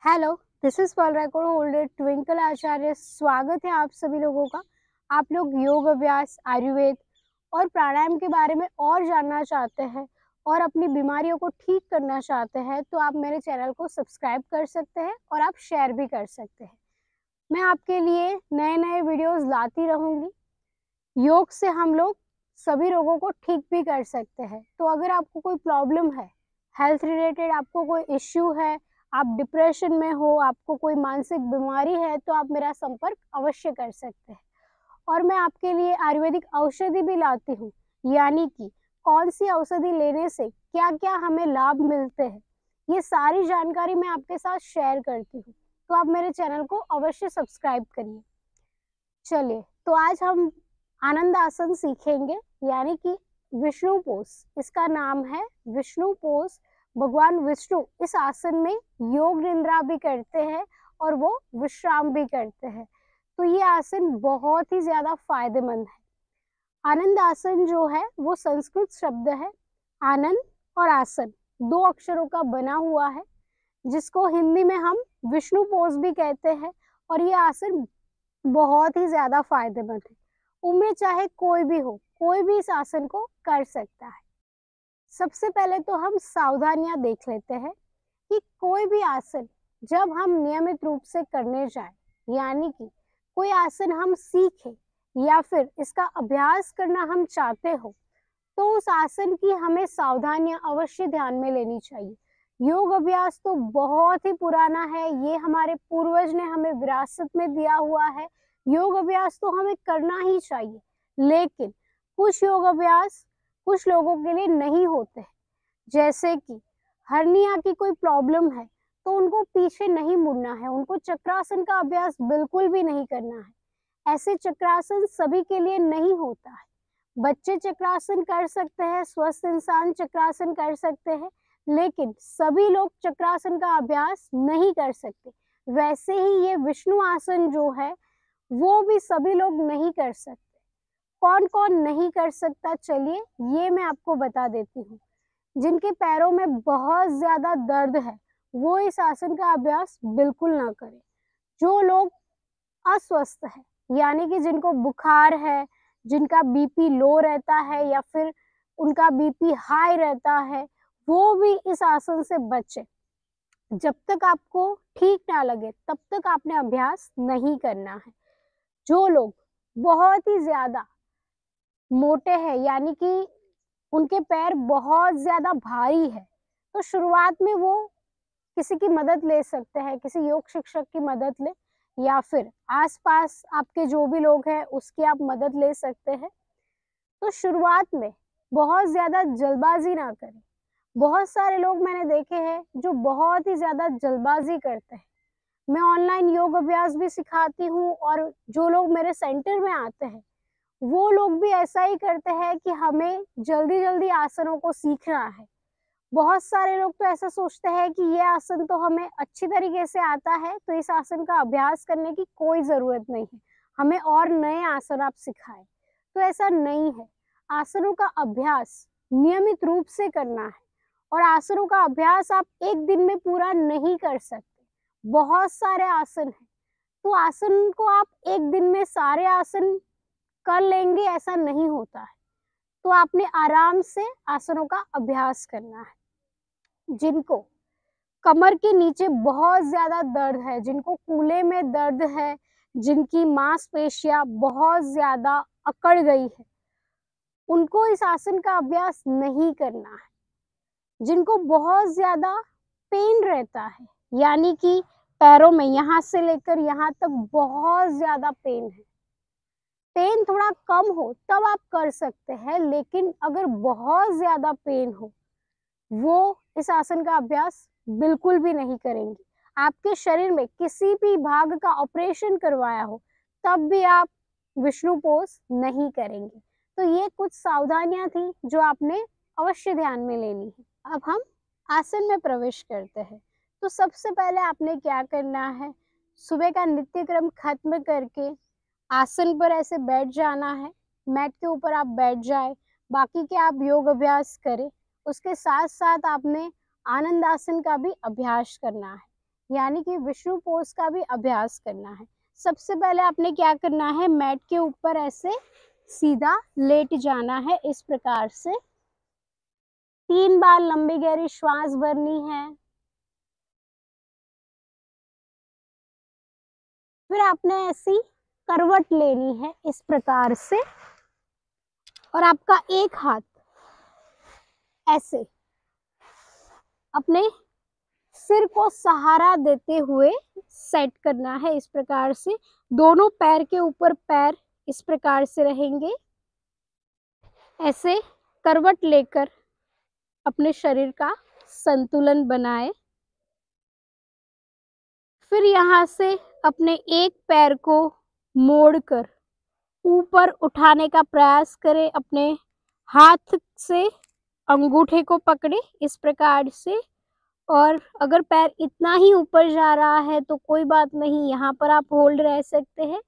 Hello, this is world record holder Twinkle Acharya. स्वागत है आप सभी लोगों का। आप लोग योग अभ्यास, आयुर्वेद और प्राणायाम के बारे में और जानना चाहते हैं और अपनी बीमारियों को ठीक करना चाहते हैं तो आप मेरे चैनल को सब्सक्राइब कर सकते हैं और आप शेयर भी कर सकते हैं। मैं आपके लिए नए नए वीडियोस लाती रहूंगी। योग से हम लोग सभी रोगों को ठीक भी कर सकते हैं। तो अगर आपको कोई प्रॉब्लम है, हेल्थ रिलेटेड आपको कोई इश्यू है, आप डिप्रेशन में हो, आपको कोई मानसिक बीमारी है, तो आप मेरा संपर्क अवश्य कर सकते हैं। और मैं आपके लिए आयुर्वेदिक औषधि भी लाती हूँ, यानी कि कौन सी औषधि लेने से क्या क्या हमें लाभ मिलते हैं, ये सारी जानकारी मैं आपके साथ शेयर करती हूँ। तो आप मेरे चैनल को अवश्य सब्सक्राइब करिए। चलिए, तो आज हम आनंद आसन सीखेंगे, यानी कि विष्णु पोज। इसका नाम है विष्णु पोज। भगवान विष्णु इस आसन में योग निद्रा भी करते हैं और वो विश्राम भी करते हैं। तो ये आसन बहुत ही ज्यादा फायदेमंद है। आनंद आसन जो है वो संस्कृत शब्द है। आनंद और आसन दो अक्षरों का बना हुआ है, जिसको हिंदी में हम विष्णु पोज भी कहते हैं। और ये आसन बहुत ही ज्यादा फायदेमंद है। उम्र चाहे कोई भी हो, कोई भी इस आसन को कर सकता है। सबसे पहले तो हम सावधानियां देख लेते हैं कि कोई भी आसन जब हम नियमित रूप से करने जाए, यानी कि कोई आसन हम सीखे या फिर इसका अभ्यास करना हम चाहते हो, तो उस आसन की हमें सावधानियां अवश्य ध्यान में लेनी चाहिए। योग अभ्यास तो बहुत ही पुराना है, ये हमारे पूर्वज ने हमें विरासत में दिया हुआ है। योग अभ्यास तो हमें करना ही चाहिए, लेकिन कुछ योग अभ्यास कुछ लोगों के लिए नहीं होते हैं। जैसे कि हर्निया की कोई प्रॉब्लम है तो उनको पीछे नहीं मुड़ना है, उनको चक्रासन का अभ्यास बिल्कुल भी नहीं करना है। ऐसे चक्रासन सभी के लिए नहीं होता है। बच्चे चक्रासन कर सकते हैं, स्वस्थ इंसान चक्रासन कर सकते हैं, लेकिन सभी लोग चक्रासन का अभ्यास नहीं कर सकते। वैसे ही ये विष्णु आसन जो है वो भी सभी लोग नहीं कर सकते। कौन कौन नहीं कर सकता, चलिए ये मैं आपको बता देती हूँ। जिनके पैरों में बहुत ज्यादा दर्द है वो इस आसन का अभ्यास बिल्कुल ना करें। जो लोग अस्वस्थ है, यानी कि जिनको बुखार है, जिनका बीपी लो रहता है या फिर उनका बीपी हाई रहता है, वो भी इस आसन से बचे। जब तक आपको ठीक ना लगे तब तक आपने अभ्यास नहीं करना है। जो लोग बहुत ही ज्यादा मोटे हैं, यानी कि उनके पैर बहुत ज्यादा भारी है, तो शुरुआत में वो किसी की मदद ले सकते हैं, किसी योग शिक्षक की मदद ले, या फिर आसपास आपके जो भी लोग हैं उसकी आप मदद ले सकते हैं। तो शुरुआत में बहुत ज्यादा जल्दबाजी ना करें। बहुत सारे लोग मैंने देखे हैं जो बहुत ही ज्यादा जल्दबाजी करते हैं। मैं ऑनलाइन योग अभ्यास भी सिखाती हूँ और जो लोग मेरे सेंटर में आते हैं वो लोग भी ऐसा ही करते हैं कि हमें जल्दी जल्दी आसनों को सीखना है। बहुत सारे लोग तो ऐसा सोचते हैं कि ये आसन तो हमें अच्छी तरीके से आता है, तो इस आसन का अभ्यास करने की कोई जरूरत नहीं है, हमें और नए आसन आप सिखाएं। तो ऐसा नहीं है। आसनों का अभ्यास नियमित रूप से करना है और आसनों का अभ्यास आप एक दिन में पूरा नहीं कर सकते। बहुत सारे आसन हैं, तो आसन को आप एक दिन में सारे आसन कर लेंगे ऐसा नहीं होता है। तो आपने आराम से आसनों का अभ्यास करना है। जिनको कमर के नीचे बहुत ज्यादा दर्द है, जिनको कूल्हे में दर्द है, जिनकी मांसपेशियां बहुत ज्यादा अकड़ गई है, उनको इस आसन का अभ्यास नहीं करना है। जिनको बहुत ज्यादा पेन रहता है, यानी कि पैरों में यहाँ से लेकर यहाँ तक बहुत ज्यादा पेन है, पेन थोड़ा कम हो तब आप कर सकते हैं, लेकिन अगर बहुत ज्यादा पेन हो वो इस आसन का अभ्यास बिल्कुल भी नहीं करेंगे। आपके शरीर में किसी भी भाग का ऑपरेशन करवाया हो तब भी आप विष्णु पोज नहीं करेंगे। तो ये कुछ सावधानियां थी जो आपने अवश्य ध्यान में लेनी है। अब हम आसन में प्रवेश करते हैं। तो सबसे पहले आपने क्या करना है, सुबह का नित्य क्रम खत्म करके आसन पर ऐसे बैठ जाना है। मैट के ऊपर आप बैठ जाए, बाकी के आप योग अभ्यास करें। उसके साथ साथ आपने आनंद आसन का भी अभ्यास करना है, यानी कि विष्णु पोज का भी अभ्यास करना है। सबसे पहले आपने क्या करना है, मैट के ऊपर ऐसे सीधा लेट जाना है इस प्रकार से। 3 बार लंबी गहरी श्वास भरनी है। फिर आपने ऐसी करवट लेनी है इस प्रकार से, और आपका एक हाथ ऐसे अपने सिर को सहारा देते हुए सेट करना है इस प्रकार से। दोनों पैर के ऊपर पैर इस प्रकार से रहेंगे। ऐसे करवट लेकर अपने शरीर का संतुलन बनाए। फिर यहाँ से अपने एक पैर को मोड़कर ऊपर उठाने का प्रयास करें। अपने हाथ से अंगूठे को पकड़े इस प्रकार से, और अगर पैर इतना ही ऊपर जा रहा है तो कोई बात नहीं, यहाँ पर आप होल्ड रह सकते हैं।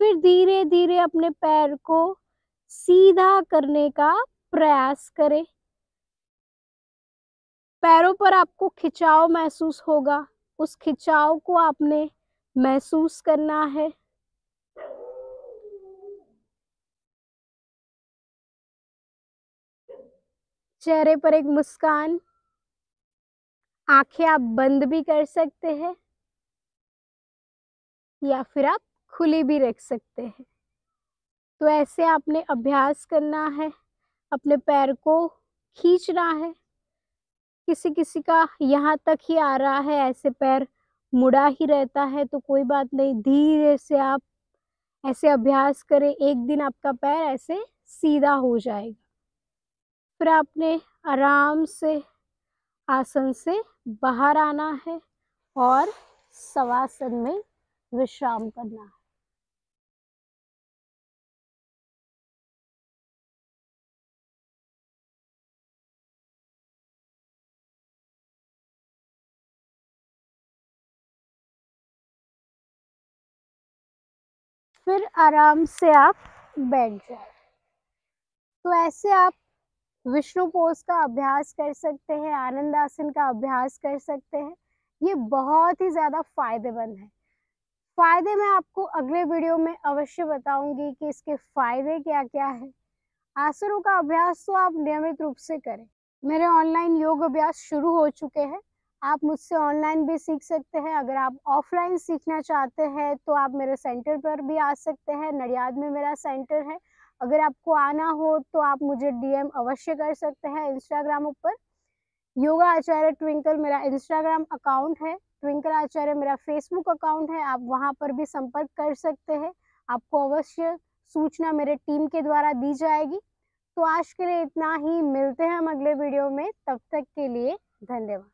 फिर धीरे धीरे अपने पैर को सीधा करने का प्रयास करें। पैरों पर आपको खिंचाव महसूस होगा, उस खिंचाव को आपने महसूस करना है। चेहरे पर एक मुस्कान, आंखें आप बंद भी कर सकते हैं या फिर आप खुली भी रख सकते हैं। तो ऐसे आपने अभ्यास करना है, अपने पैर को खींचना है। किसी किसी का यहाँ तक ही आ रहा है, ऐसे पैर मुड़ा ही रहता है, तो कोई बात नहीं, धीरे से आप ऐसे अभ्यास करें। एक दिन आपका पैर ऐसे सीधा हो जाएगा। फिर आपने आराम से आसन से बाहर आना है और शवासन में विश्राम करना है। फिर आराम से आप बैठ जाए। तो ऐसे आप विष्णु पोज का अभ्यास कर सकते हैं, आनंद आसन का अभ्यास कर सकते हैं। ये बहुत ही ज़्यादा फायदेमंद है। फायदे मैं आपको अगले वीडियो में अवश्य बताऊंगी कि इसके फायदे क्या क्या है। आसनों का अभ्यास तो आप नियमित रूप से करें। मेरे ऑनलाइन योग अभ्यास शुरू हो चुके हैं। आप मुझसे ऑनलाइन भी सीख सकते हैं। अगर आप ऑफलाइन सीखना चाहते हैं तो आप मेरे सेंटर पर भी आ सकते हैं। नडियाद में मेरा सेंटर है। अगर आपको आना हो तो आप मुझे डीएम अवश्य कर सकते हैं इंस्टाग्राम ऊपर। योगा आचार्य ट्विंकल मेरा इंस्टाग्राम अकाउंट है। ट्विंकल आचार्य मेरा फेसबुक अकाउंट है। आप वहां पर भी संपर्क कर सकते हैं। आपको अवश्य सूचना मेरे टीम के द्वारा दी जाएगी। तो आज के लिए इतना ही, मिलते हैं हम अगले वीडियो में। तब तक के लिए धन्यवाद।